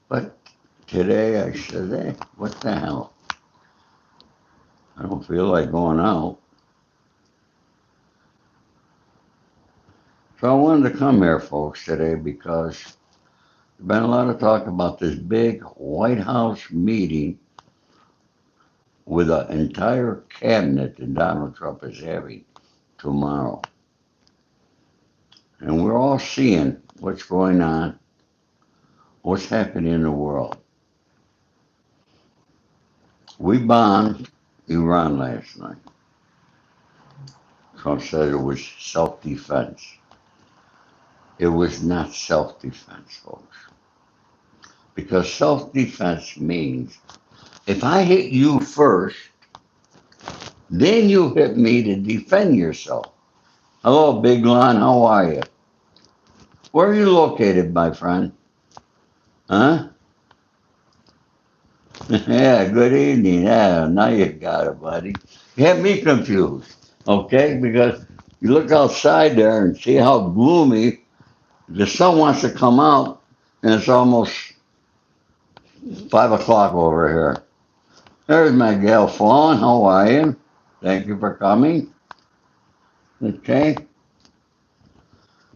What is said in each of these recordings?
But today I said, hey, what the hell? I don't feel like going out. So I wanted to come here, folks, today because there's been a lot of talk about this big White House meeting with an entire cabinet that Donald Trump is having tomorrow. And we're all seeing what's going on, what's happening in the world. We bombed Iran last night. Trump said it was self defense. It was not self defense, folks. Because self defense means if I hit you first, then you hit me to defend yourself. Hello, Big Lon, how are you? Where are you located, my friend? Huh? Yeah, good evening. Yeah, now you got it, buddy. You have me confused, okay? Because you look outside there and see how gloomy the sun wants to come out, and it's almost 5 o'clock over here. There's my gal Fawn. How are you? Thank you for coming. Okay.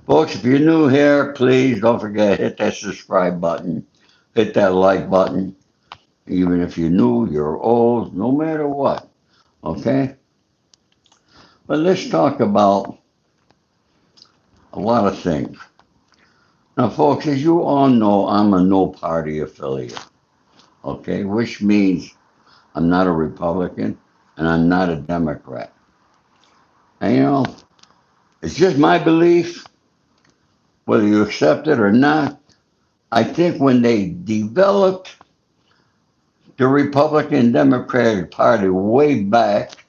Folks, if you're new here, please don't forget, hit that subscribe button, hit that like button. Even if you're new, you're old, no matter what. Okay? But let's talk about a lot of things. Now, folks, as you all know, I'm a no party affiliate. Okay? Which means I'm not a Republican and I'm not a Democrat. And it's just my belief, whether you accept it or not. I think when they developed the Republican Democratic Party way back,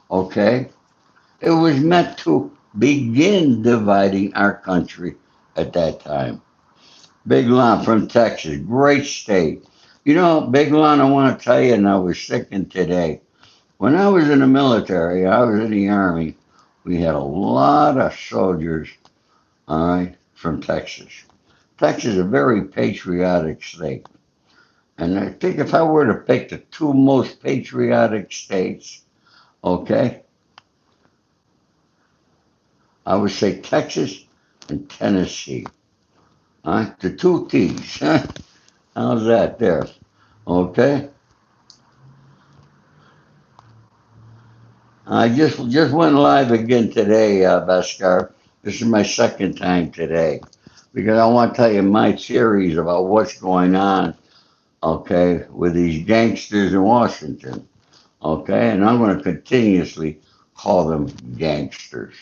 okay, it was meant to begin dividing our country at that time. Big Lon from Texas, great state. Big Lon, I want to tell you, and I was thinking today, when I was in the military, I was in the Army, we had a lot of soldiers, all right, from Texas. Texas is a very patriotic state. And I think if I were to pick the two most patriotic states, okay, I would say Texas and Tennessee. All right, the two T's. How's that there? Okay. I just went live again today, Beskar. This is my second time today because I want to tell you my theories about what's going on, okay, with these gangsters in Washington, okay, and I'm going to continuously call them gangsters,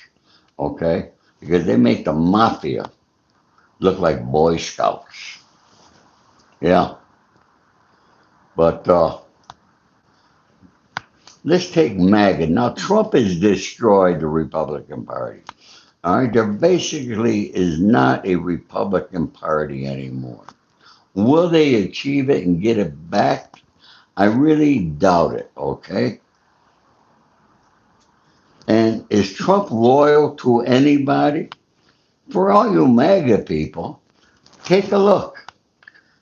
okay, because they make the mafia look like Boy Scouts. Yeah, but let's take MAGA. Now, Trump has destroyed the Republican Party. All right, there basically is not a Republican Party anymore. Will they achieve it and get it back? I really doubt it, okay? And is Trump loyal to anybody? For all you MAGA people, take a look.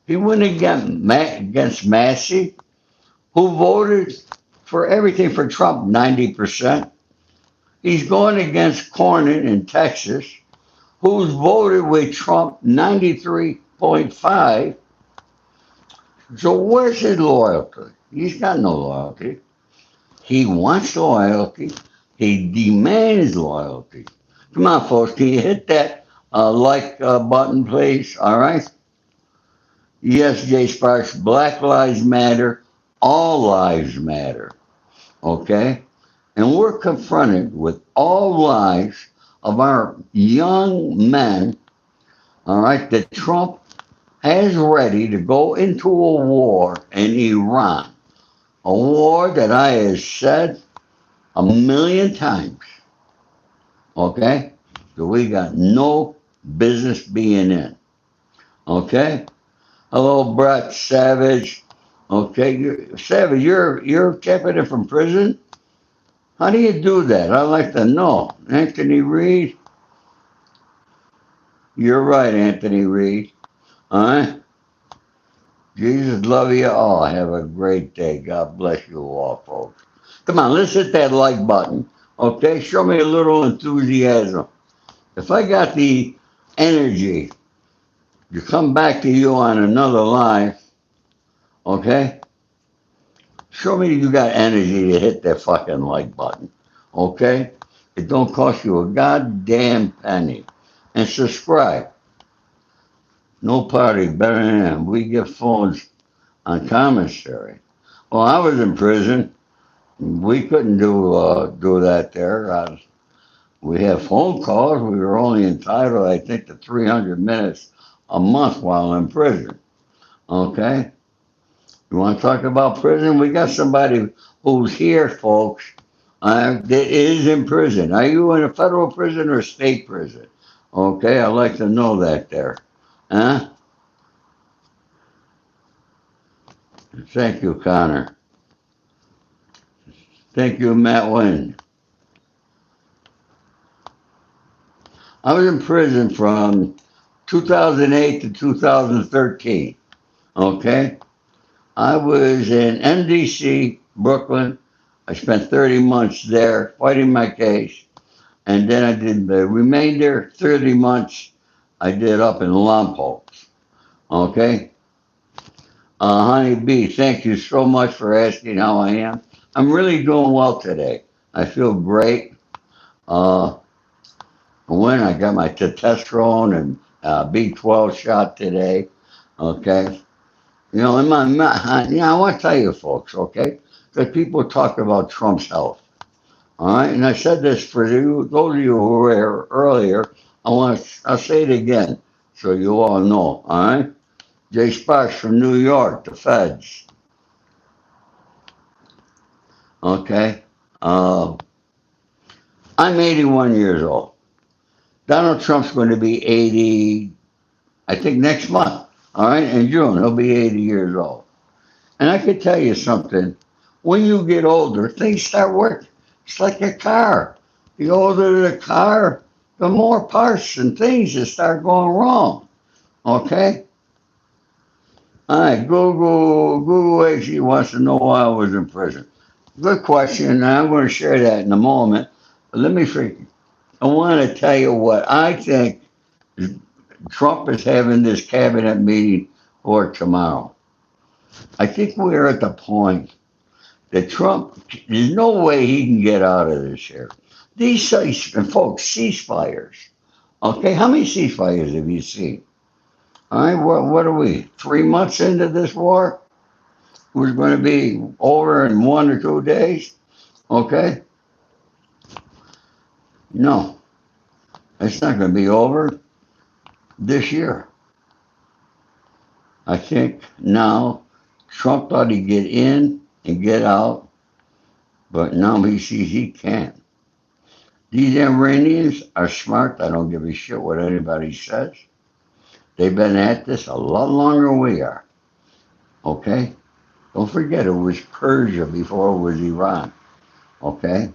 He went against Massey, who voted for everything for Trump 90%. He's going against Cornyn in Texas, who's voted with Trump 93.5. So where's his loyalty? He's got no loyalty. He wants loyalty. He demands loyalty. Come on, folks. Can you hit that like button, please? All right. Yes, Jay Sparks. Black Lives Matter. All lives matter. Okay? And we're confronted with all lives of our young men, all right, that Trump has ready to go into a war in Iran. A war that I have said a million times, okay, that we got no business being in, okay? Hello, Brett Savage. Okay, Savage, you're keeping it from prison? How do you do that? I'd like to know. Anthony Reed, you're right, Anthony Reed. All right. Jesus love you all. Have a great day. God bless you all, folks. Come on, let's hit that like button. Okay, show me a little enthusiasm. If I got the energy to come back to you on another live, okay, show me you got energy to hit that fucking like button. Okay? It don't cost you a goddamn penny. And subscribe. No party better than them. We get phones on commissary. Well, I was in prison. We couldn't do that there. We have phone calls. We were only entitled, I think, to 300 minutes a month while in prison. Okay? You want to talk about prison? We got somebody who's here, folks, that is in prison. Are you in a federal prison or state prison? Okay, I'd like to know that there. Huh? Thank you, Connor. Thank you, Matt Wynn. I was in prison from 2008 to 2013. Okay? I was in NDC, Brooklyn. I spent 30 months there fighting my case. And then I did the remainder 30 months I did up in Lompoc. Okay? Honey B, thank you so much for asking how I am. I'm really doing well today. I feel great. Uh, when I got my testosterone and B12 shot today. Okay? You know, I want to tell you folks, okay? Because people talk about Trump's health. All right, and I said this for you, those of you who were here earlier. I'll say it again, so you all know. All right, Jay Sparks from New York, the Feds. Okay, uh, I'm 81 years old. Donald Trump's going to be 80, I think, next month. All right, in June he'll be 80 years old. And I could tell you something. When you get older, things start working. It's like a car. The older the car, the more parts and things that start going wrong. Okay? All right, Google actually wants to know why I was in prison. Good question, and I'm going to share that in a moment. But let me I want to tell you what I think Trump is having this cabinet meeting for tomorrow. I think we're at the point that Trump, there's no way he can get out of this here. These folks, ceasefires. Okay, how many ceasefires have you seen? All right, what are we? 3 months into this war? Who's going to be over in 1 or 2 days? Okay, no, it's not going to be over this year. I think now Trump thought he'd get in and get out, but now he sees he can't. These Iranians are smart. I don't give a shit what anybody says. They've been at this a lot longer than we are. Okay? Don't forget it was Persia before it was Iran. Okay?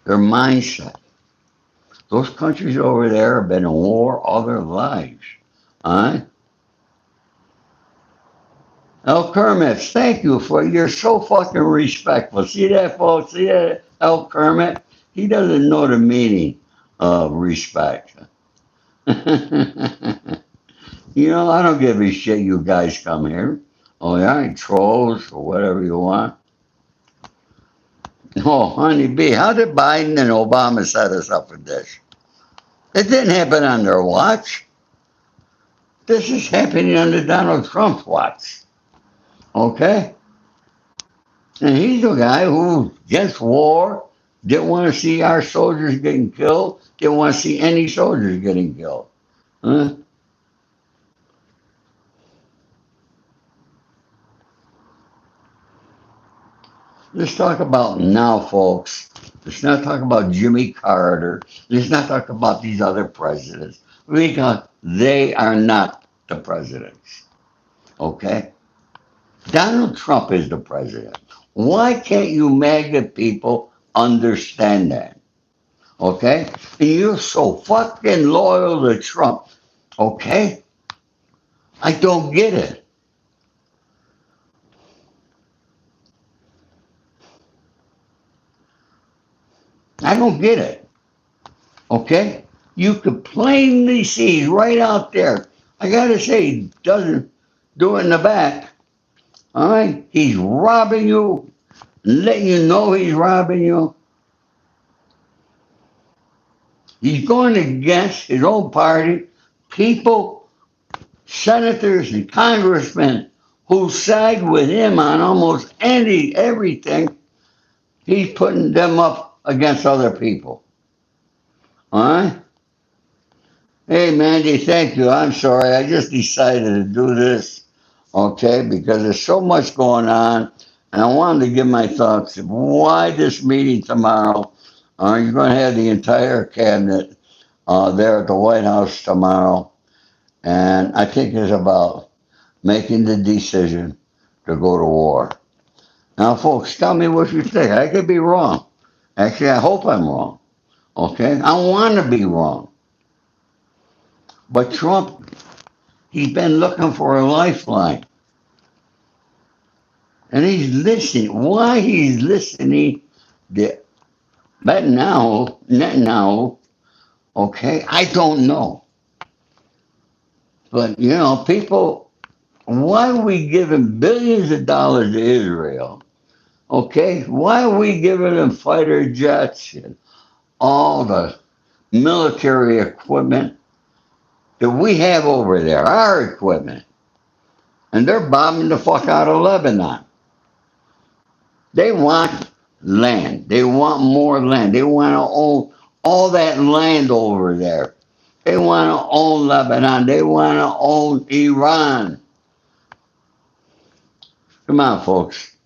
Their mindset. Those countries over there have been in war all their lives. Alright? El Kermit, thank you for you're so fucking respectful. See that, folks? See that, El Kermit? He doesn't know the meaning of respect. You know, I don't give a shit you guys come here. Oh, yeah, trolls or whatever you want. Oh, honey bee, how did Biden and Obama set us up for this? It didn't happen on their watch. This is happening under Donald Trump's watch. Okay? And he's the guy who against war, didn't want to see our soldiers getting killed, didn't want to see any soldiers getting killed. Huh? Let's talk about now, folks. Let's not talk about Jimmy Carter. Let's not talk about these other presidents because they are not the presidents. Okay? Donald Trump is the president. Why can't you maggot people understand that? Okay? And you're so fucking loyal to Trump. Okay? I don't get it. I don't get it. Okay? You could plainly see right out there. I gotta say, he doesn't do it in the back. All right? He's robbing you, letting you know he's robbing you. He's going against his own party, people, senators, and congressmen who side with him on almost everything. He's putting them up against other people. All right? Hey, Mandy, thank you. I'm sorry. I just decided to do this, okay, because there's so much going on, and I wanted to give my thoughts. Why this meeting tomorrow? You're going to have the entire cabinet there at the White House tomorrow, and I think it's about making the decision to go to war. Now, folks, tell me what you think. I could be wrong. Actually, I hope I'm wrong, okay? I want to be wrong. But Trump, he's been looking for a lifeline. And he's listening. Why he's listening to Netanyahu, okay, I don't know. But, people, why are we giving billions of dollars to Israel? Okay, why are we giving them fighter jets and all the military equipment that we have over there, our equipment? And they're bombing the fuck out of Lebanon. They want land. They want more land. They want to own all that land over there. They want to own Lebanon. They want to own Iran. Come on, folks.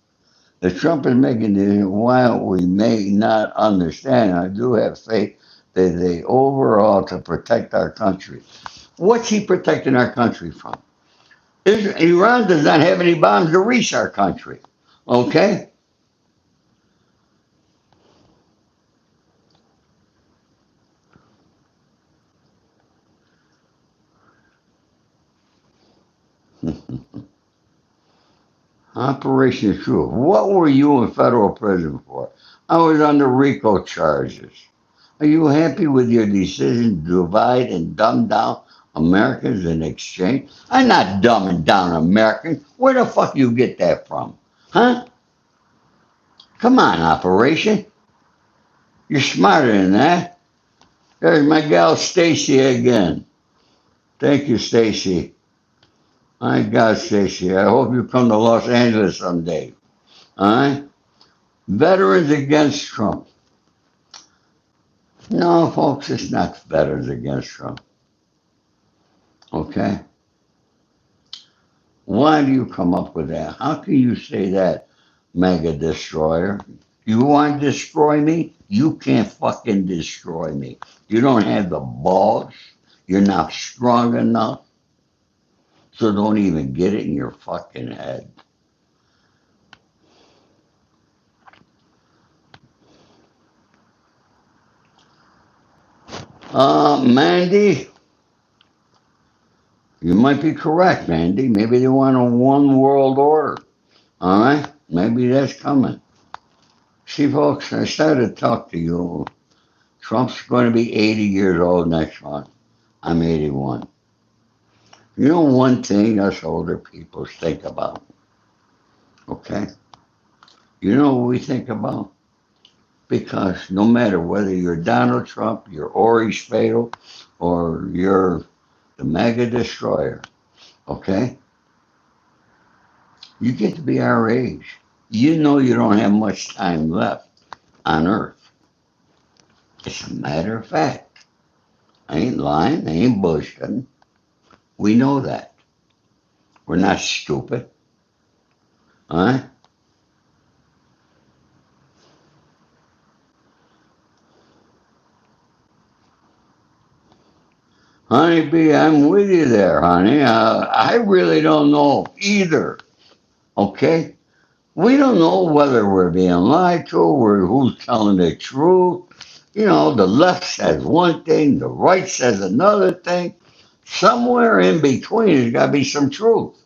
The Trump is making this while we may not understand. I do have faith that they overall to protect our country. What's he protecting our country from? Iran does not have any bombs to reach our country. Okay? Operation Truth. What were you in federal prison for? I was under RICO charges. Are you happy with your decision to divide and dumb down Americans in exchange? I'm not dumbing down Americans. Where the fuck you get that from? Huh? Come on, Operation. You're smarter than that. There's my gal Stacy again. Thank you, Stacy. My God, Stacy. I hope you come to Los Angeles someday. All right? Veterans against Trump. No, folks, it's not veterans against Trump. Okay? Why do you come up with that? How can you say that, mega destroyer? You want to destroy me? You can't fucking destroy me. You don't have the balls. You're not strong enough. So don't even get it in your fucking head. Mandy, you might be correct, Mandy. Maybe they want a one world order. All right? Maybe that's coming. See, folks, I started to talk to you. Trump's going to be 80 years old next month. I'm 81. You know one thing us older people think about, okay? You know what we think about? Because no matter whether you're Donald Trump, you're Ori Spado, or you're the mega destroyer, okay? You get to be our age. You know you don't have much time left on Earth. It's a matter of fact. I ain't lying. I ain't bullshitting. We know that. We're not stupid. All right? Honey bee, I'm with you there, honey. I really don't know either. Okay? We don't know whether we're being lied to or who's telling the truth. The left says one thing, the right says another thing. Somewhere in between, there's got to be some truth.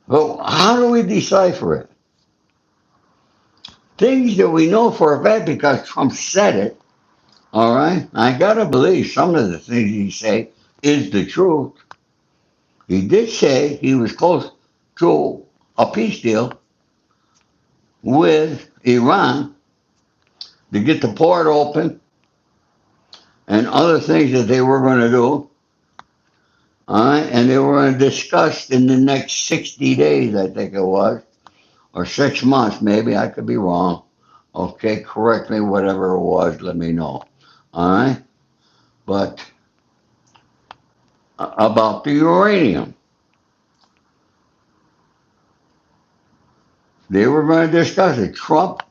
But how do we decipher it? Things that we know for a fact because Trump said it. All right, I gotta believe some of the things he say is the truth. He did say he was close to a peace deal with Iran to get the port open and other things that they were going to do. All right, and they were going to discuss in the next 60 days, I think it was, or 6 months, maybe. I could be wrong. Okay, correct me, whatever it was, let me know. All right, but about the uranium, they were going to discuss it. Trump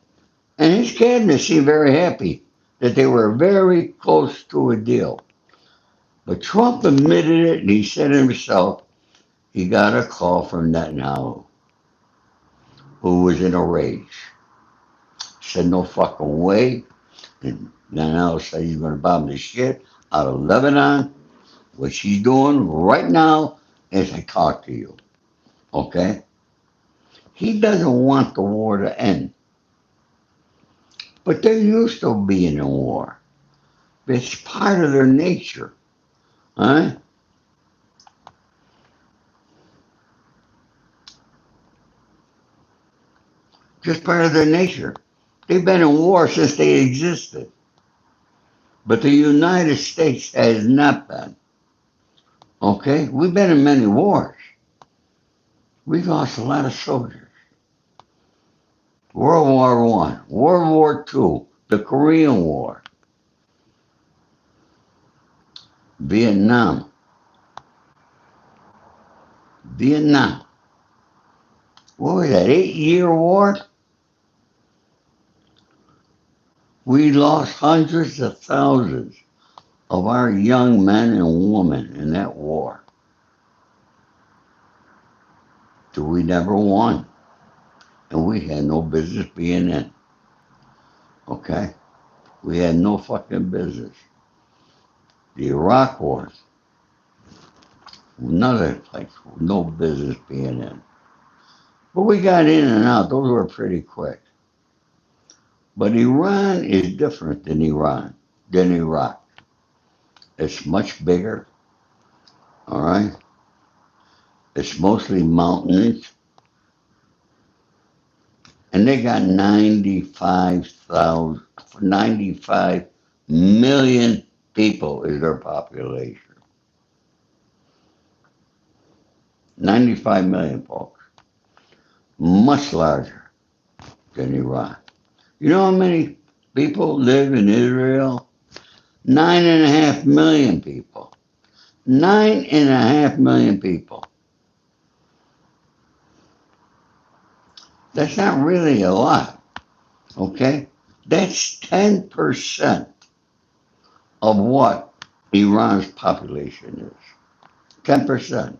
and his cabinet seemed very happy that they were very close to a deal. But Trump admitted it, and he said himself he got a call from Netanyahu, who was in a rage. Said, no fucking way. And Netanyahu said he's going to bomb the shit out of Lebanon, which he's doing right now as I talk to you. Okay? He doesn't want the war to end. But they're used to being in war. It's part of their nature. Huh? Just part of their nature. They've been in war since they existed. But the United States has not been. Okay? We've been in many wars. We lost a lot of soldiers. World War One, World War Two, the Korean War, Vietnam. Vietnam. What was that, 8-year war? We lost hundreds of thousands of our young men and women in that war. So we never won. And we had no business being in. Okay? We had no fucking business. The Iraq War, another place, no business being in. But we got in and out. Those were pretty quick. But Iran is different than Iraq. It's much bigger. All right? It's mostly mountains. And they got 95 million people is their population. 95 million folks. Much larger than Iran. You know how many people live in Israel? 9.5 million people. 9.5 million people. That's not really a lot, okay? That's 10% of what Iran's population is. 10%.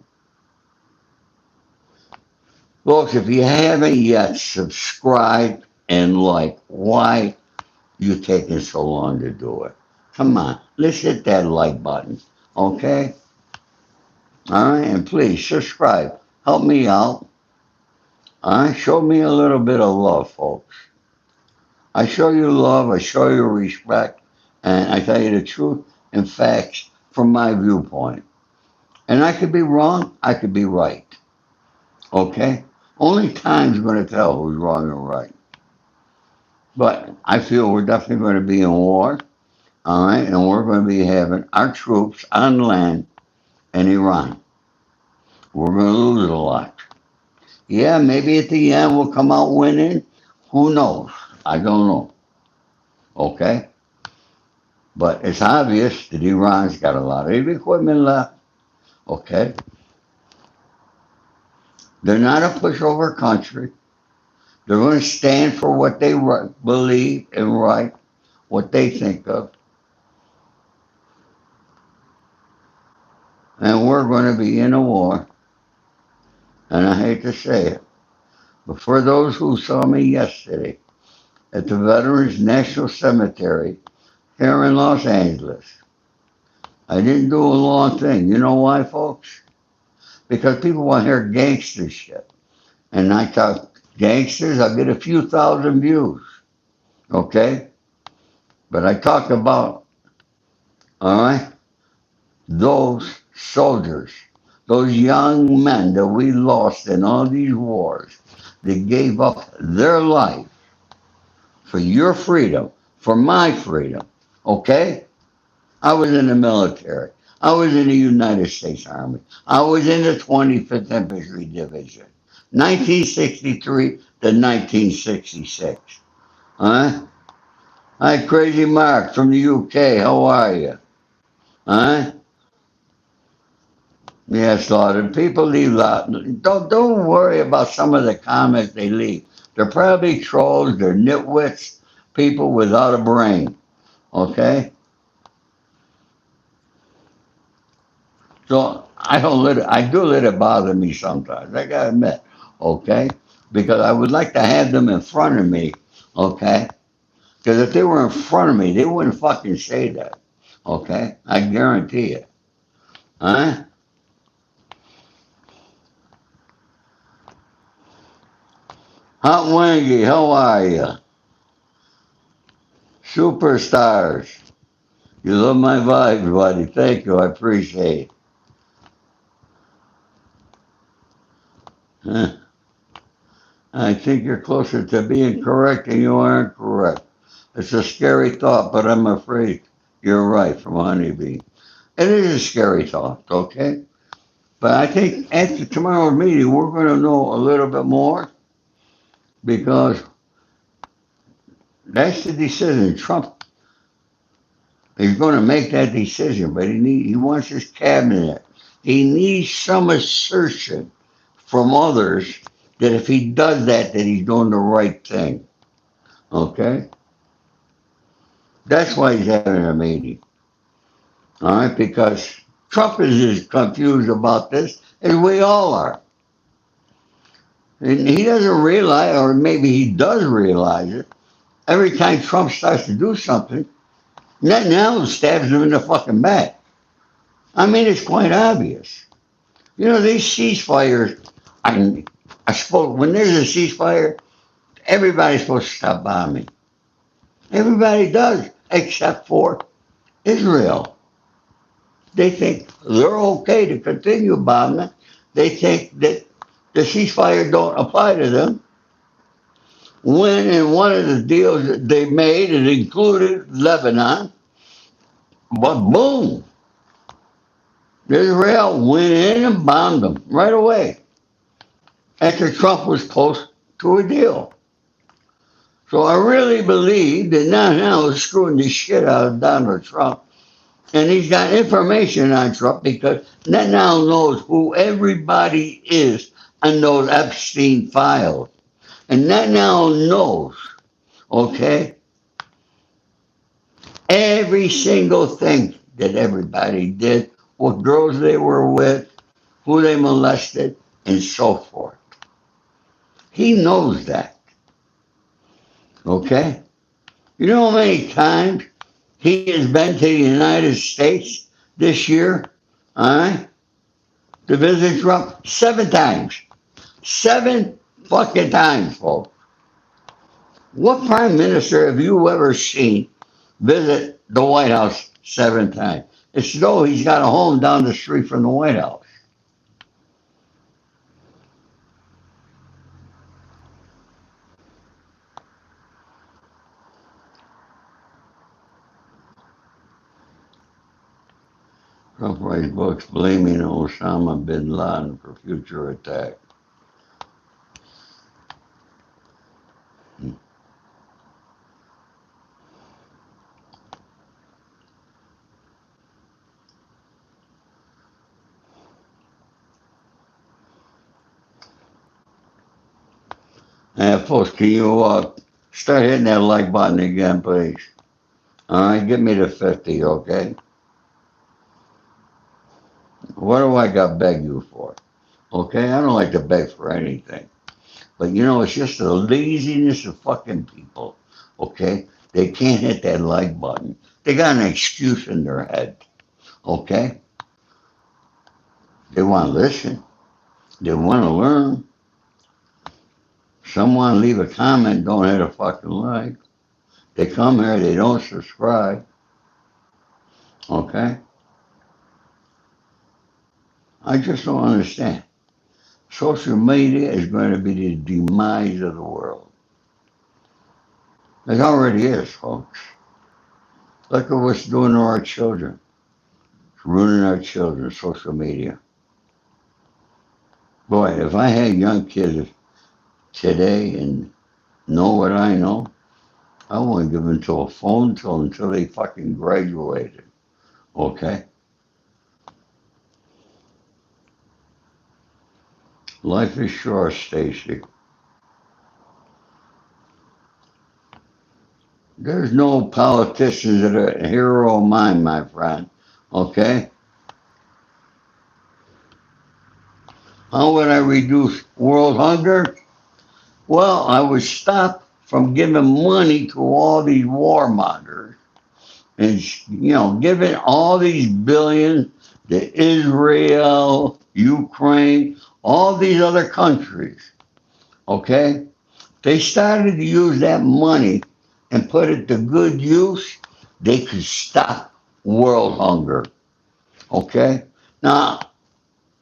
Folks, if you haven't yet, subscribe and like. Why you taking so long to do it? Come on, let's hit that like button, okay? All right, and please subscribe. Help me out. All right, show me a little bit of love, folks. I show you love, I show you respect, and I tell you the truth and facts from my viewpoint. And I could be wrong, I could be right. Okay? Only time's going to tell who's wrong and right. But I feel we're definitely going to be in war, all right? And we're going to be having our troops on land in Iran. We're going to lose a lot. Yeah, maybe at the end we'll come out winning. Who knows? I don't know. Okay? But it's obvious that Iran's got a lot of equipment left. Okay? They're not a pushover country. They're going to stand for what they believe and right, what they think of. And we're going to be in a war. And I hate to say it. But for those who saw me yesterday at the Veterans National Cemetery here in Los Angeles, I didn't do a long thing. You know why, folks? Because people want to hear gangster shit. And I thought, gangsters, I'll get a few thousand views. Okay? But I talk about, all right, those soldiers, those young men that we lost in all these wars, that gave up their life for your freedom, for my freedom. Okay? I was in the military. I was in the United States Army. I was in the 25th Infantry Division, 1963 to 1966. Huh? Hi, Crazy Mark from the UK. How are you? Huh? Yes, Lord. And people leave out. Don't worry about some of the comments they leave. They're probably trolls. They're nitwits. People without a brain. Okay? So I don't let it, I do let it bother me sometimes. I gotta admit, okay, because I would like to have them in front of me, okay. Because if they were in front of me, they wouldn't fucking say that, okay. I guarantee it. Huh? Hot Wangy, how are you? Superstars. You love my vibes, buddy. Thank you. I appreciate it. Huh? I think you're closer to being correct than you are incorrect. It's a scary thought, but I'm afraid you're right from Honeybee. It is a scary thought, okay? But I think after tomorrow's meeting, we're going to know a little bit more because that's the decision. Trump is going to make that decision, but he wants his cabinet. He needs some assertion from others that if he does that, that he's doing the right thing, okay? That's why he's having a meeting, all right? Because Trump is as confused about this as we all are. And he doesn't realize, or maybe he does realize it, every time Trump starts to do something, Netanyahu stabs him in the fucking back. I mean, it's quite obvious. You know, these ceasefires, I, I suppose when there's a ceasefire, everybody's supposed to stop bombing. Everybody does, except for Israel. They think they're okay to continue bombing. They think that the ceasefire don't apply to them. When in one of the deals that they made, it included Lebanon, but boom, Israel went in and bombed them right away after Trump was close to a deal. So I really believe that now is screwing the shit out of Donald Trump. And he's got information on Trump because Netanyahu knows who everybody is on those Epstein files. And Netanyahu knows, okay, every single thing that everybody did, what girls they were with, who they molested, and so forth. He knows that. Okay? You know how many times he has been to the United States this year? Alright? To visit Trump? 7 times. 7 fucking times, folks. What prime minister have you ever seen visit the White House 7 times? It's though he's got a home down the street from the White House. Trump writes books blaming Osama bin Laden for future attack. And folks, can you start hitting that like button again, please? All right, get me to 50, okay? What do I got to beg you for? Okay, I don't like to beg for anything. But you know, it's just the laziness of fucking people, okay? They can't hit that like button. They got an excuse in their head, okay? They want to listen. They want to learn. Someone leave a comment, don't hit a fucking like. They come here, they don't subscribe. Okay? I just don't understand. Social media is going to be the demise of the world. It already is, folks. Look at what's doing to our children. It's ruining our children, social media. Boy, if I had young kids today and know what I know, I wouldn't give them to a phone until they fucking graduated. Okay? Life is short, Stacy. There's no politicians that are a hero of mine, my friend. Okay? How would I reduce world hunger? Well, I would stop from giving money to all these warmongers and, giving all these billions to Israel, Ukraine, all these other countries. Okay? They started to use that money and put it to good use, they could stop world hunger. Okay? Now,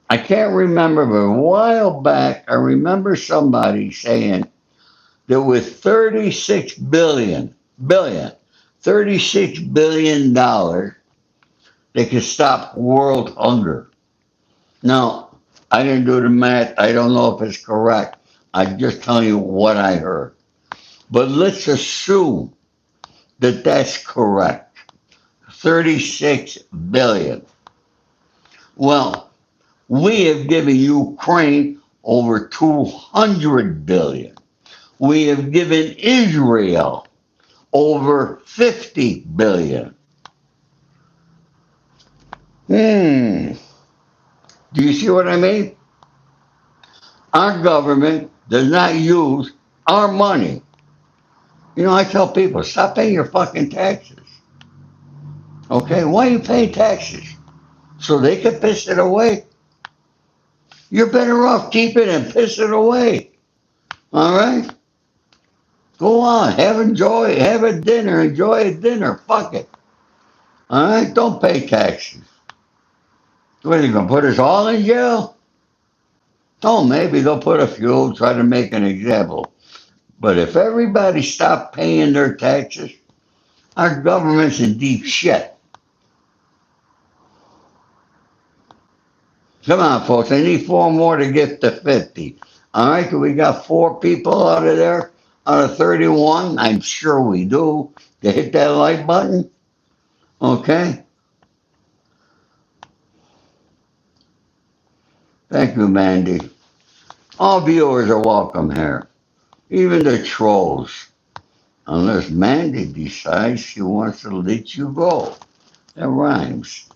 I can't remember, but a while back, I remember somebody saying that with 36 billion dollars, they could stop world hunger. Now, I didn't do the math. I don't know if it's correct. I'm just telling you what I heard. But let's assume that that's correct. 36 billion. Well, we have given Ukraine over 200 billion. We have given Israel over 50 billion. Hmm. Do you see what I mean? Our government does not use our money. I tell people, stop paying your fucking taxes. Okay? Why are you paying taxes? So they can piss it away? You're better off keep it and piss it away. All right? Go on, have a dinner, enjoy a dinner. Fuck it. All right? Don't pay taxes. What are they gonna put us all in jail? Oh, maybe they'll put a few, try to make an example. But if everybody stopped paying their taxes, our government's in deep shit. Come on, folks. I need four more to get to 50. All right, we got four people out of there, out of 31. I'm sure we do. To hit that like button. Okay. Thank you, Mandy. All viewers are welcome here, even the trolls, unless Mandy decides she wants to let you go. That rhymes.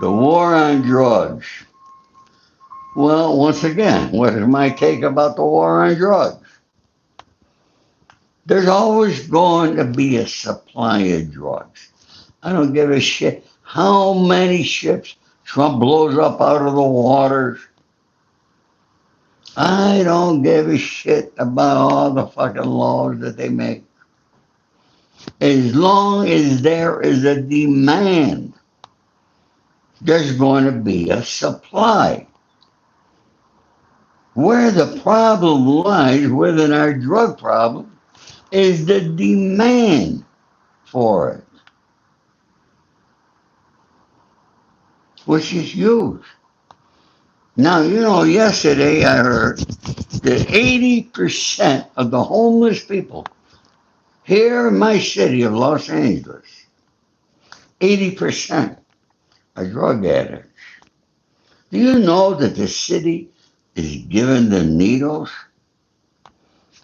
The war on drugs. Well, once again, what is my take about the war on drugs? There's always going to be a supply of drugs. I don't give a shit how many ships Trump blows up out of the waters. I don't give a shit about all the fucking laws that they make. As long as there is a demand, there's going to be a supply. Where the problem lies within our drug problem is the demand for it, which is huge. Now, yesterday I heard that 80% of the homeless people here in my city of Los Angeles, 80% are drug addicts. Do you know that the city is giving them needles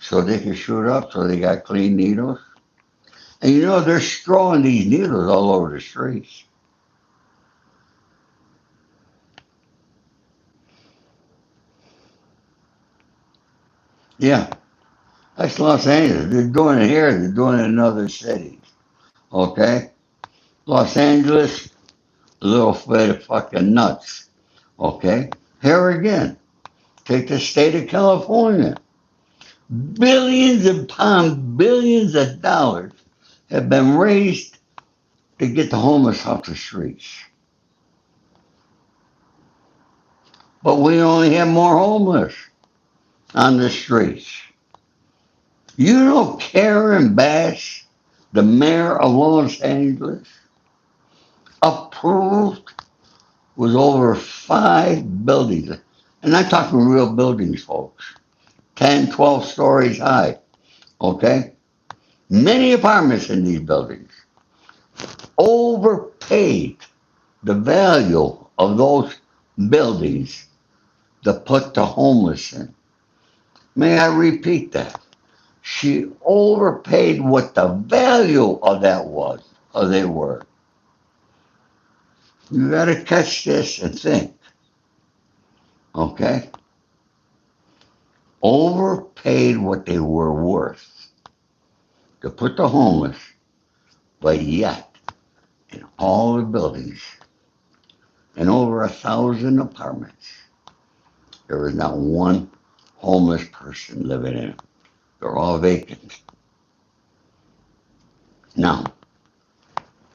so they can shoot up, so they got clean needles? And they're throwing these needles all over the streets. Yeah, that's Los Angeles. They're doing it here, they're doing it in other cities. Okay? Los Angeles, a little bit of fucking nuts. Okay? Here again. Take the state of California. Billions upon billions of dollars have been raised to get the homeless off the streets. But we only have more homeless on the streets. You know Karen Bass, the mayor of Los Angeles, approved was over 5 buildings. And I'm talking real buildings, folks. 10, 12 stories high. Okay? Many apartments in these buildings. Overpaid the value of those buildings to put the homeless in. May I repeat that? She overpaid what the value of that was, or they were. You gotta catch this and think, okay? Overpaid what they were worth to put the homeless, but yet in all the buildings and over 1,000 apartments, there is not one homeless person living in it. They're all vacant. Now,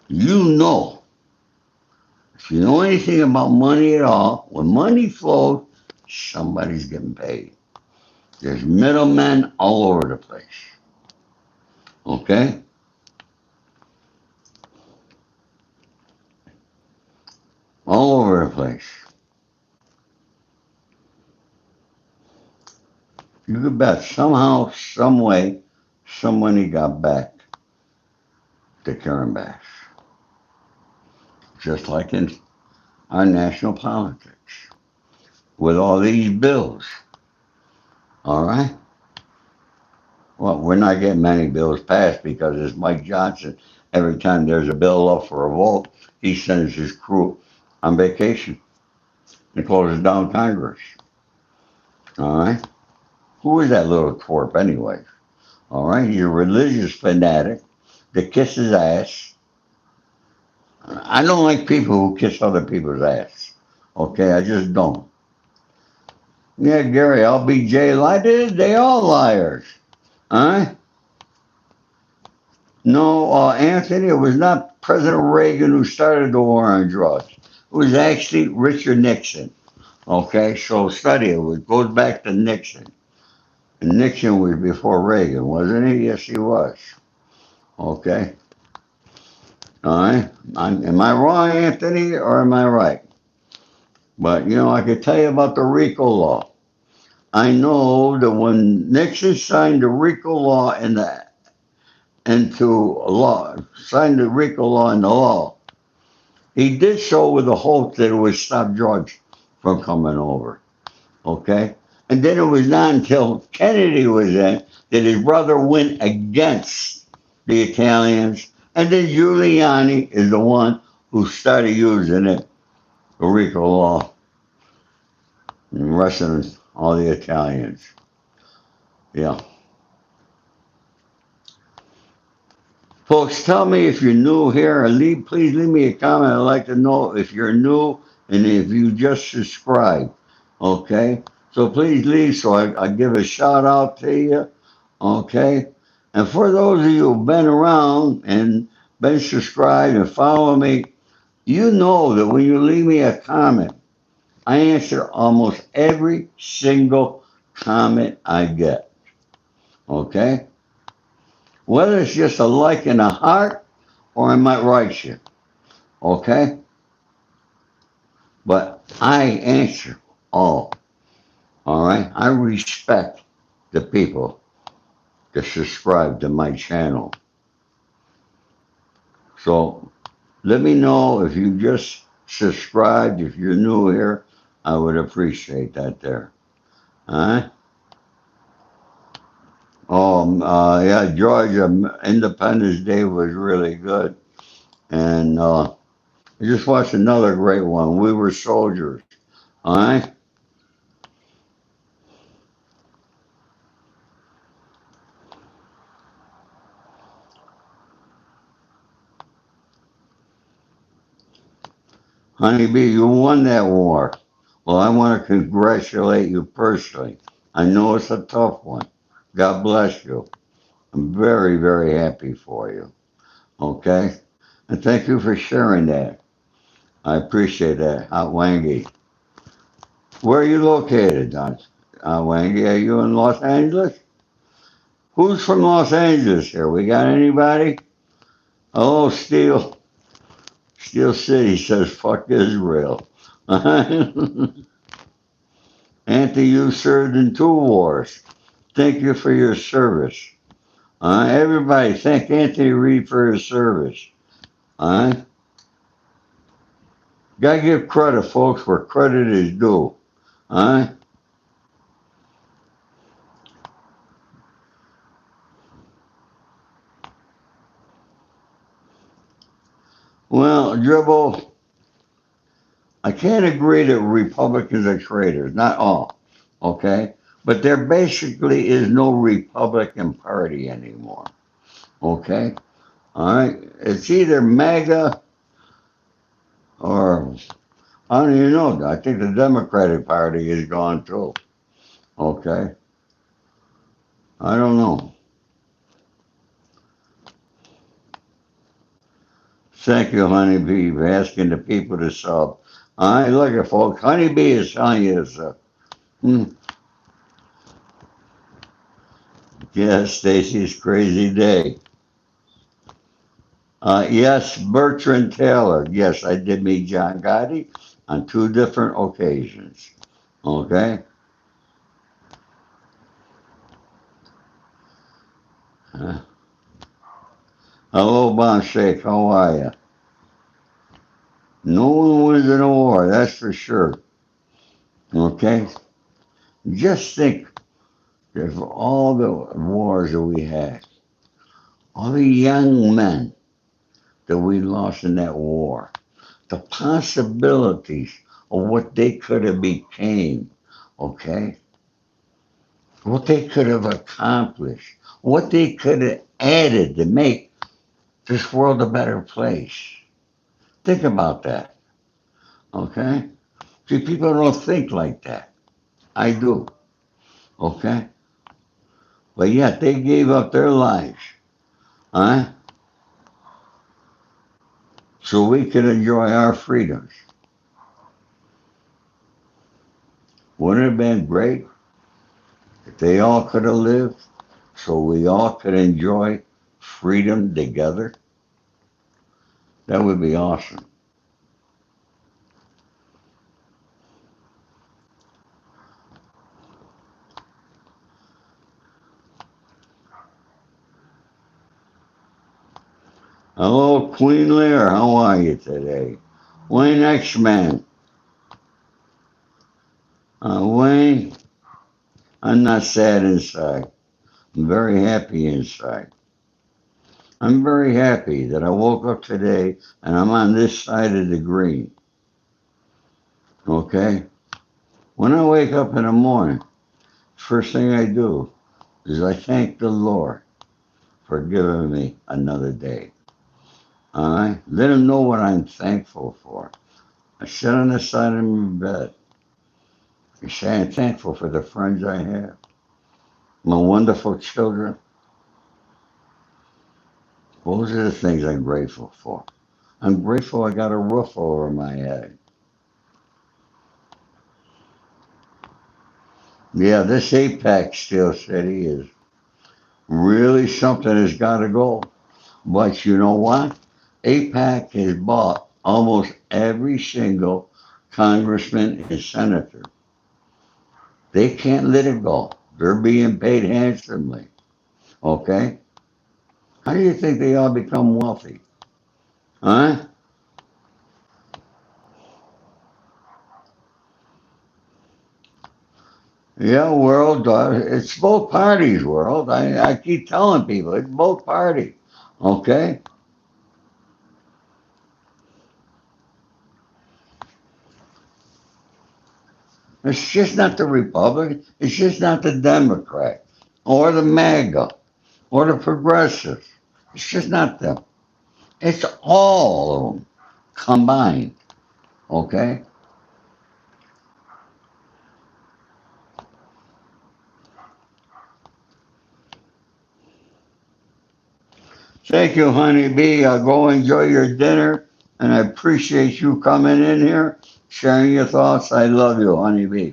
you know, if you know anything about money at all, when money flows, somebody's getting paid. There's middlemen all over the place. Okay? All over the place. You could bet somehow, some way, some money got back to Karen Bass. Just like in our national politics. With all these bills. All right? Well, we're not getting many bills passed because it's Mike Johnson. Every time there's a bill up for a vote, he sends his crew on vacation and closes down Congress. All right? Who is that little twerp anyway? All right? He's a religious fanatic that kisses ass. I don't like people who kiss other people's ass. Okay? I just don't. Yeah, Gary, LBJ lied. They all liars. All right? No, Anthony, it was not President Reagan who started the war on drugs. It was actually Richard Nixon. Okay, so study it. It goes back to Nixon. And Nixon was before Reagan, wasn't he? Yes, he was. Okay. All right. Am I wrong, Anthony, or am I right? But, I could tell you about the RICO law. I know that when Nixon signed the RICO law into law, signed the RICO law into law, he did so with the hope that it would stop drugs from coming over. Okay? And then it was not until Kennedy was in that his brother went against the Italians. And then Giuliani is the one who started using it, the RICO law, and arresting all the Italians. Yeah. Folks, tell me if you're new here. Please leave me a comment. I'd like to know if you're new and if you just subscribed. Okay? So please leave so I give a shout out to you. Okay? And for those of you who've been around and been subscribed and follow me, you know that when you leave me a comment, I answer almost every single comment I get. Okay? Whether it's just a like and a heart or I might write you. Okay? But I answer all. All right? I respect the people that subscribe to my channel. So let me know if you just subscribed. If you're new here, I would appreciate that there. All right? Yeah, Georgia Independence Day was really good. And I just watched another great one. We Were Soldiers. All right? Honeybee, you won that war. Well, I want to congratulate you personally. I know it's a tough one. God bless you. I'm very, very happy for you. Okay? And thank you for sharing that. I appreciate that, Wangy. Where are you located, Don? Wangy, are you in Los Angeles? Who's from Los Angeles here? We got anybody? Hello, Steel. Steel City says, fuck Israel. Anthony, you served in 2 wars. Thank you for your service. Everybody, thank Anthony Reed for his service. Uh, Gotta give credit, folks, where credit is due. Uh, well, Dribble, I can't agree that Republicans are traitors. Not all, okay? But there basically is no Republican Party anymore, okay? All right? It's either MAGA or I don't even know. I think the Democratic Party is gone too, okay? I don't know. Thank you, Honeybee, for asking the people to sub. All right, look at folks. Honeybee is telling you to sub. Hmm. Yes, Stacy's crazy day. Yes, Bertrand Taylor. Yes, I did meet John Gotti on 2 different occasions. Okay. Uh, Hello, Bon Sheikh. How are you? No one wins in a war, that's for sure. Okay. Just think of all the wars that we had, all the young men that we lost in that war, the possibilities of what they could have became. Okay. What they could have accomplished, what they could have added to make this world a better place. Think about that, okay? See, people don't think like that. I do, okay? But yet they gave up their lives, huh? So we could enjoy our freedoms. Wouldn't it have been great if they all could have lived so we all could enjoy freedom together? That would be awesome. Hello, Queen Lear. How are you today? Wayne X-Man. Wayne, I'm not sad inside. I'm very happy inside. I'm very happy that I woke up today and I'm on this side of the green. Okay? When I wake up in the morning, first thing I do is I thank the Lord for giving me another day. All right? Let him know what I'm thankful for. I sit on the side of my bed. I say I'm thankful for the friends I have, my wonderful children. Those are the things I'm grateful for. I'm grateful I got a roof over my head. Yeah, this Apex Steel City is really something that's got to go. But you know what? APAC has bought almost every single congressman and senator. They can't let it go. They're being paid handsomely. Okay? How do you think they all become wealthy? Huh? Yeah, world. It's both parties, world. I keep telling people it's both parties. Okay? It's just not the Republican. It's just not the Democrat or the MAGA or the progressives. It's just not them. It's all of them combined. Okay? Thank you, honeybee. Go enjoy your dinner, and I appreciate you coming in here, sharing your thoughts. I love you, honeybee.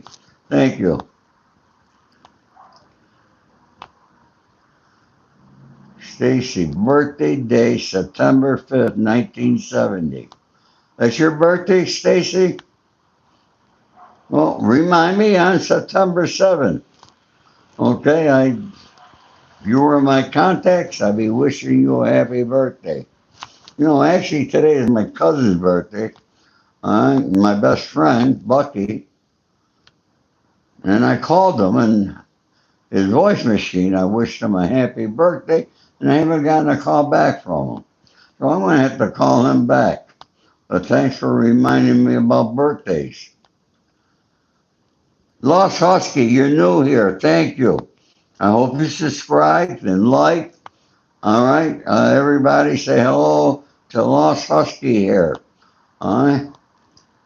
Thank you. Stacy, birthday day, September 5th, 1970. That's your birthday, Stacy? Well, remind me on September 7th. Okay, you were my contacts. I'll be wishing you a happy birthday. Actually, today is my cousin's birthday. My best friend, Bucky, and I called him and his voice machine. I wished him a happy birthday, and I haven't gotten a call back from him. So I'm going to have to call him back. But thanks for reminding me about birthdays. Lost Husky, you're new here. Thank you. I hope you subscribed and liked. All right. Everybody say hello to Lost Husky here. All right.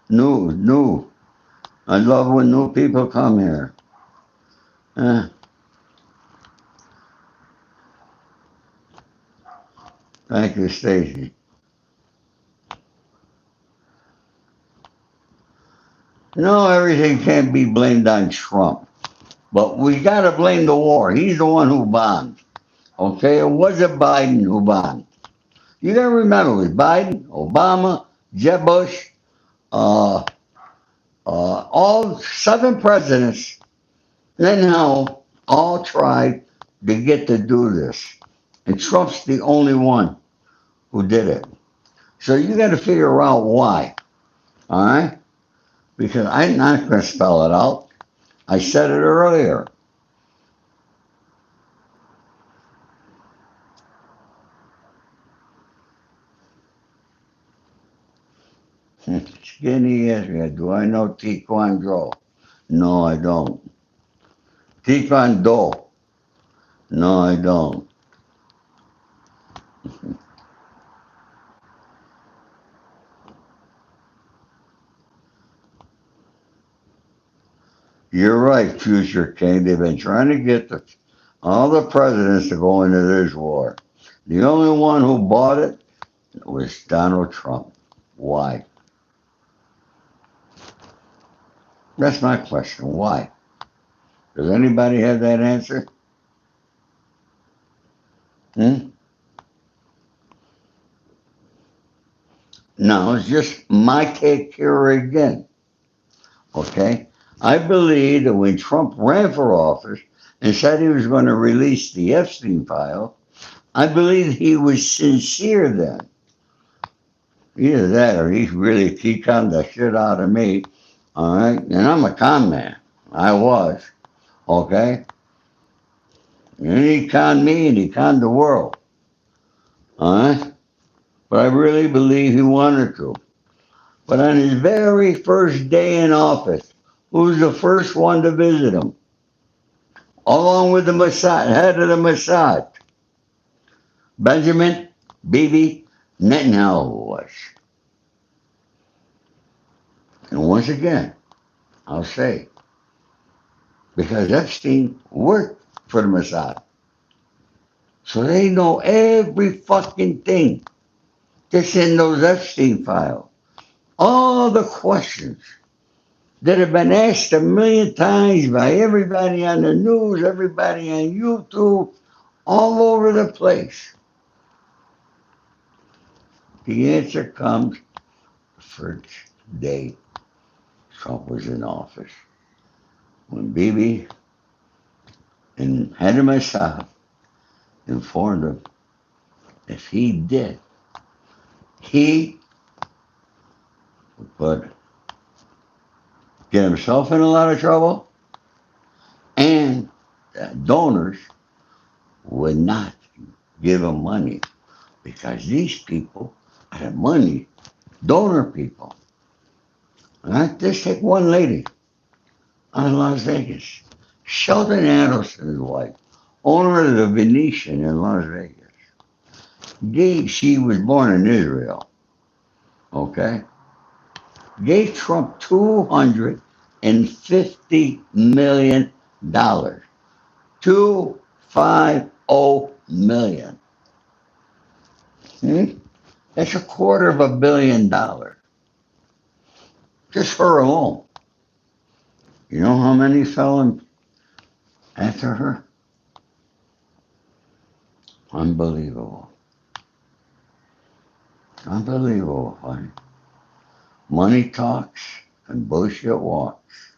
New. I love when new people come here. Uh, Thank you, Stacy. Everything can't be blamed on Trump, but we got to blame the war. He's the one who bombed. Okay, it wasn't Biden who bombed. You got to remember, it was Biden, Obama, Jeb Bush, uh, all 7 presidents. Then now all tried to get to do this, and Trump's the only one who did it. So you got to figure out why. All right, because I'm not going to spell it out. I said it earlier. Skinny Israel. Do I know Taekwondo? No, I don't. Taekwondo. No, I don't. You're right, Future King. They've been trying to get all the presidents to go into this war. The only one who bought it was Donald Trump. Why? That's my question. Why? Does anybody have that answer? Hmm? No, it's just my take here again. Okay? I believe that when Trump ran for office and said he was going to release the Epstein file, I believe he was sincere then. Either that or he conned the shit out of me. All right? And I'm a con man. I was. Okay? And he conned me and he conned the world. All right? But I really believe he wanted to. But on his very first day in office, who was the first one to visit him? Along with the Mossad, head of the Mossad, Benjamin Bibi Netanyahu was. And once again, I'll say, because Epstein worked for the Mossad. So they know every fucking thing that's in those Epstein files. All the questions that have been asked a million times by everybody on the news, everybody on YouTube, all over the place. The answer comes the first day Trump was in office. When Bibi and head of Mossad informed him if he did, he would get himself in a lot of trouble and donors would not give him money because these people are the money donor people. Right? Just take one lady out of Las Vegas, Sheldon Adelson's wife, owner of the Venetian in Las Vegas. She was born in Israel, okay? Gave Trump $250 million. $250 million. Hmm? That's $250 million. Just her alone. You know how many fell after her? Unbelievable. Unbelievable, honey. Money talks and bullshit walks.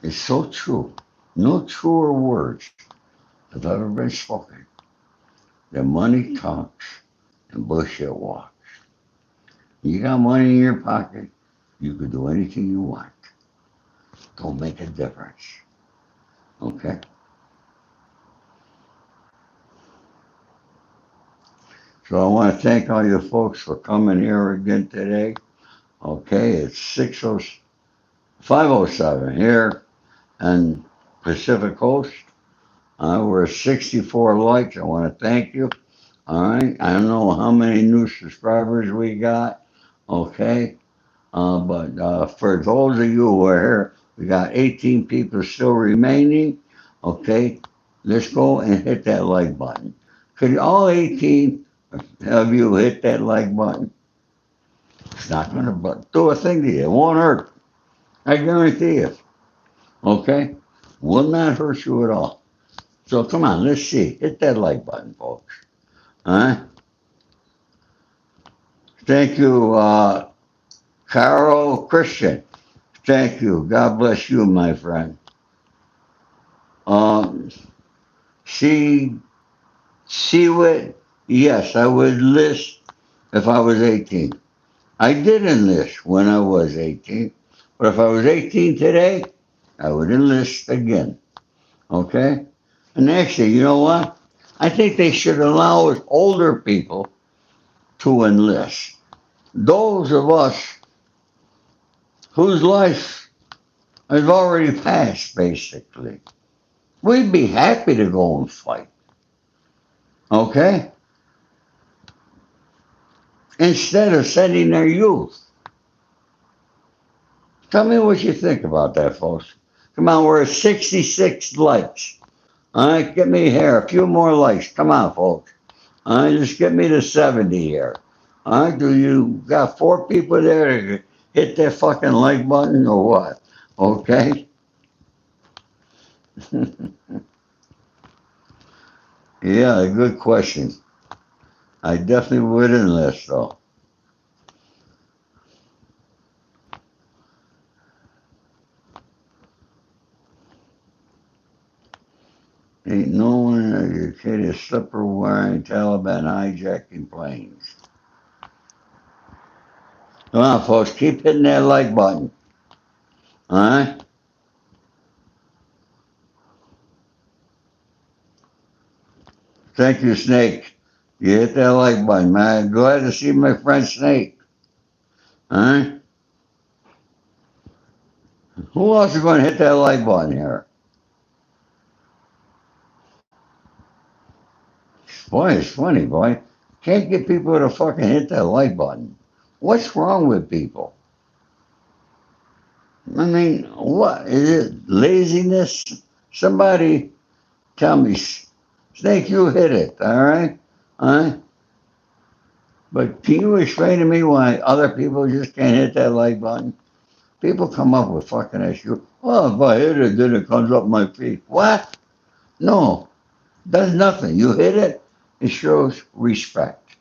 It's so true. No truer words have ever been spoken than money talks and bullshit walks. You got money in your pocket, you can do anything you want. Don't make a difference. Okay? So I want to thank all you folks for coming here again today. Okay, it's 5:07 here and Pacific Coast. We're at 64 likes. I want to thank you. All right. I don't know how many new subscribers we got. Okay. But for those of you who are here, we got 18 people still remaining. Okay. Let's go and hit that like button. Could all 18 of you hit that like button? It's not going to do a thing to you. It won't hurt. I guarantee you. Okay. Will not hurt you at all. So come on, let's see. Hit that like button, folks. All right. Thank you, Carol Christian. Thank you. God bless you, my friend. Um, see, see what? Yes, I would enlist if I was 18. I did enlist when I was 18, but if I was 18 today, I would enlist again. Okay? And actually, you know what? I think they should allow us older people to enlist. Those of us whose life has already passed, basically, we'd be happy to go and fight. Okay? Instead of sending their youth. Tell me what you think about that, folks. Come on, we're at 66 likes. All right, get me here. A few more likes. Come on, folks. All right, just get me to 70 here. All right, do you got 4 people there to hit that fucking like button or what? Okay? Yeah, good question. I definitely would enlist, though. Ain't no one educated slipper wearing Taliban hijacking planes. Come on, folks, keep hitting that like button. All right? Thank you, Snake. You hit that like button, man. Glad to see my friend Snake. All right? Who else is going to hit that like button here? Boy, it's funny, boy. Can't get people to fucking hit that like button. What's wrong with people? I mean, what? Is it laziness? Somebody tell me, Snake, you hit it, all right? All right? But can you explain to me why other people just can't hit that like button? People come up with fucking issues. Oh, if I hit it, then it comes up my feet. What? No, does nothing. You hit it, it shows respect.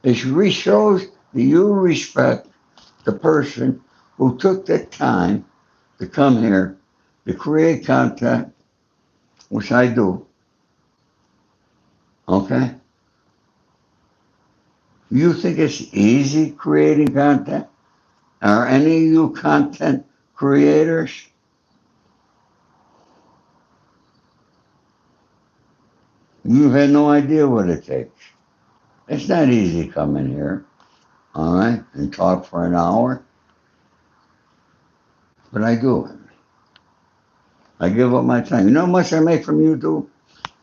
It shows that you respect the person who took the time to come here to create content, which I do. Okay? You think it's easy creating content? Are any of you content creators? You have no idea what it takes. It's not easy coming here, all right, and talk for an hour, but I do it. I give up my time. You know how much I make from YouTube?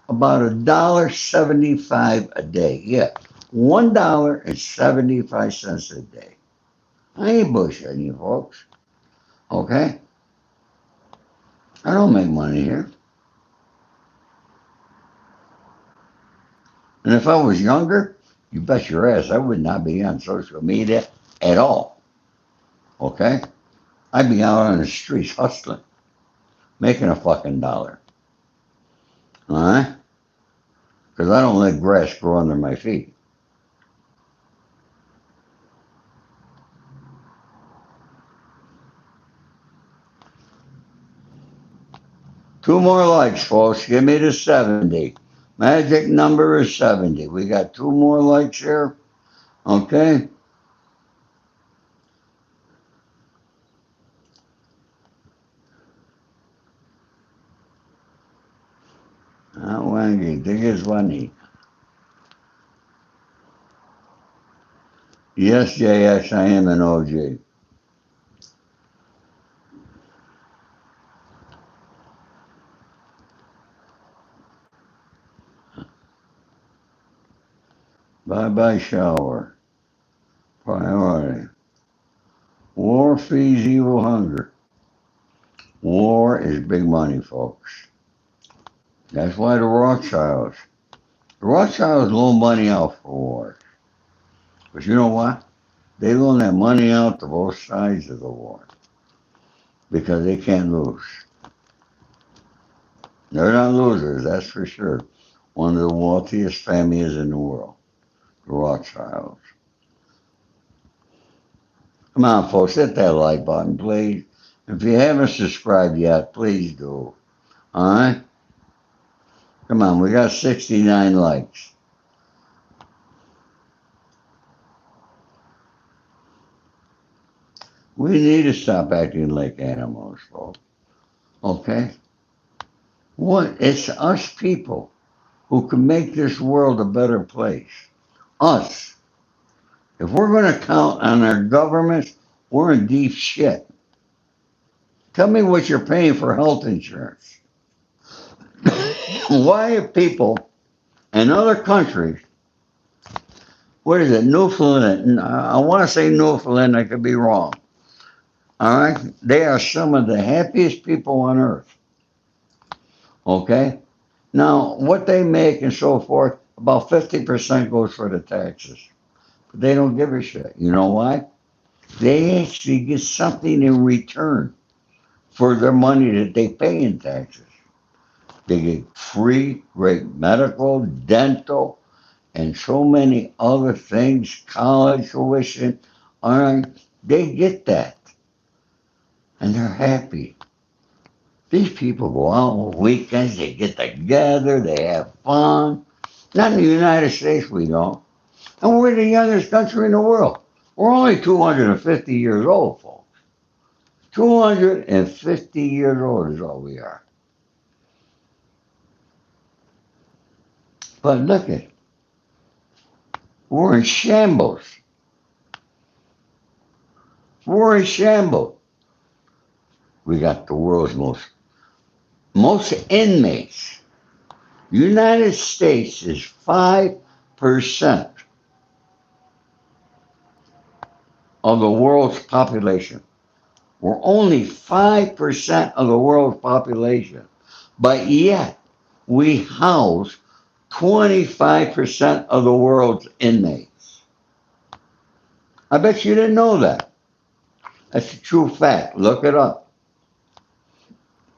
About $1.75 a day. Yeah, $1.75 a day. I ain't bullshitting you, folks. Okay, I don't make money here. And if I was younger, You bet your ass I would not be on social media at all. Okay? I'd be out on the streets hustling, making a fucking dollar. Alright? Because I don't let grass grow under my feet. Two more likes, folks. Give me the 70. Magic number is 70. We got two more likes here. Okay? Wangi, tigis wani. Yes, JX, I am an OG. Bye bye shower. Priority. War feeds evil hunger. War is big money, folks. That's why the Rothschilds loan money out for war. But you know what? They loan that money out to both sides of the war because they can't lose. They're not losers, that's for sure. One of the wealthiest families in the world, the Rothschilds. Come on, folks, hit that like button, please. If you haven't subscribed yet, please do. All right? Come on, we got 69 likes. We need to stop acting like animals, folks. Okay? What? It's us people who can make this world a better place. Us. If we're going to count on our governments, we're in deep shit. Tell me what you're paying for health insurance. Why are people in other countries, what is it, Newfoundland? I want to say Newfoundland, I could be wrong. All right? They are some of the happiest people on earth. Okay? Now, what they make and so forth, about 50% goes for the taxes. But they don't give a shit. You know why? They actually get something in return for their money that they pay in taxes. They get free, great medical, dental, and so many other things, college tuition. All right, they get that, and they're happy. These people go out on weekends, they get together, they have fun. Not in the United States, we don't. And we're the youngest country in the world. We're only 250 years old, folks. 250 years old is all we are. But look at, we're in shambles. We're in shambles. We got the world's most inmates. United States is 5% of the world's population. We're only 5% of the world's population. But yet, we house 25% of the world's inmates. I bet you didn't know that. That's a true fact. Look it up.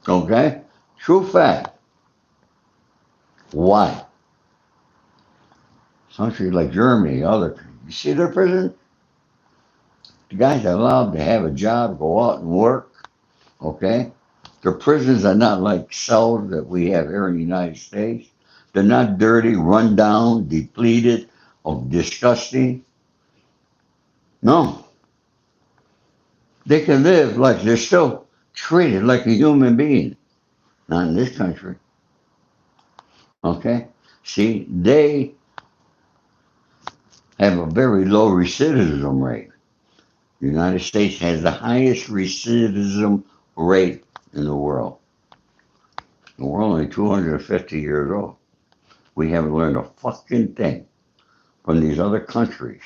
Okay? True fact. Why? Countries like Germany, other, you see their prison? The guys are allowed to have a job, go out and work. Okay? Their prisons are not like cells that we have here in the United States. They're not dirty, run down, depleted, or disgusting. No. They can live like they're still treated like a human being. Not in this country. Okay? See, they have a very low recidivism rate. The United States has the highest recidivism rate in the world. And we're only 250 years old. We haven't learned a fucking thing from these other countries.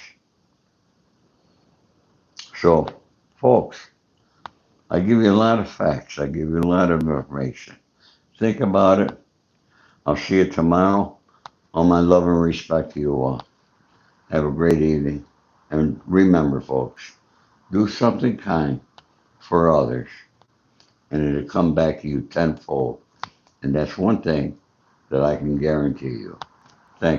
So, folks, I give you a lot of facts. I give you a lot of information. Think about it. I'll see you tomorrow. All my love and respect to you all. Have a great evening. And remember, folks, do something kind for others, and it'll come back to you tenfold. And that's one thing that I can guarantee you.